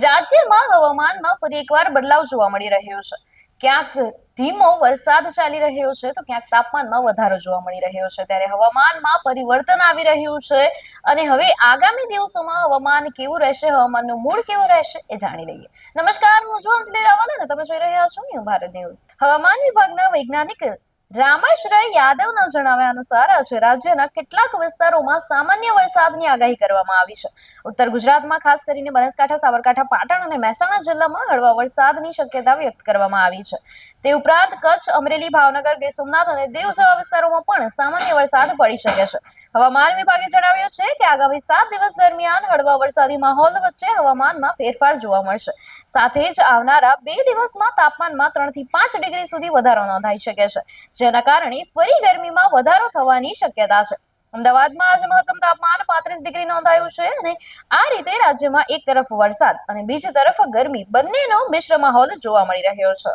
રાજ્યમાં હવામાનમાં ફરી એકવાર બદલાવ જોવા મળી રહ્યો છે। ક્યાંક ધીમો વરસાદ ચાલી રહ્યો છે તો ક્યાંક તાપમાનમાં વધારો જોવા મળી રહ્યો છે। ત્યારે હવામાનમાં પરિવર્તન આવી રહ્યું છે અને હવે આગામી દિવસોમાં હવામાન કેવું રહેશે, હવામાનનો મૂડ કેવો રહેશે એ જાણી લઈએ। નમસ્કાર, હું છું અંજલિ રાવલ અને તમે જોઈ રહ્યા છો ન્યૂ ભારત ન્યૂઝ। હવામાન વિભાગના વૈજ્ઞાનિક રામાશ્રય યાદવના જણાવ્યા અનુસાર આજે રાજ્યના કેટલાક વિસ્તારોમાં સામાન્ય વરસાદની આગાહી કરવામાં આવી છે। ઉત્તર ગુજરાતમાં ખાસ કરીને બનાસકાંઠા, સાબરકાંઠા, પાટણ અને મહેસાણા જિલ્લામાં હળવા વરસાદની શક્યતા વ્યક્ત કરવામાં આવી છે। તે ઉપરાંત કચ્છ, અમરેલી, ભાવનગર, ગીર સોમનાથ અને દીવ જેવા વિસ્તારોમાં પણ સામાન્ય વરસાદ પડી શકે છે। હવામાન વિભાગે જણાવ્યું છે કે આગામી 7 દિવસ દરમિયાન હળવા વરસાદી માહોલ વચ્ચે હવામાનમાં ફેરફાર જોવા મળશે। સાથે જ આવનારા 2 દિવસમાં તાપમાનમાં 3 થી 5 ડિગ્રી સુધી વધારો નોંધાઈ શકે છે, જેના કારણે ફરી ગરમીમાં વધારો થવાની શક્યતા છે। અમદાવાદમાં આજે મહત્તમ તાપમાન 35 ડિગ્રી નોંધાયું છે અને આ રીતે રાજ્યમાં એક તરફ વરસાદ અને બીજી તરફ ગરમી બંનેનો મિશ્ર માહોલ જોવા મળી રહ્યો છે।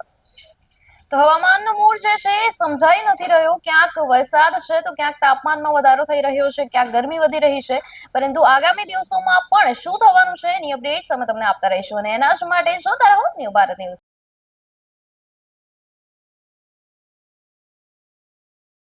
તો હવામાનનો મૂડ જે છે એ સમજાઈ નથી રહ્યો। ક્યાંક વરસાદ છે તો ક્યાંક તાપમાનમાં વધારો થઈ રહ્યો છે, ક્યાંક ગરમી વધી રહી છે, પરંતુ આગામી દિવસોમાં પણ શું થવાનું છે એની અપડેટ્સ અમે તમને આપતા રહીશું અને એના જ માટે જોતા રહો ન્યૂ ભારત ન્યૂઝ।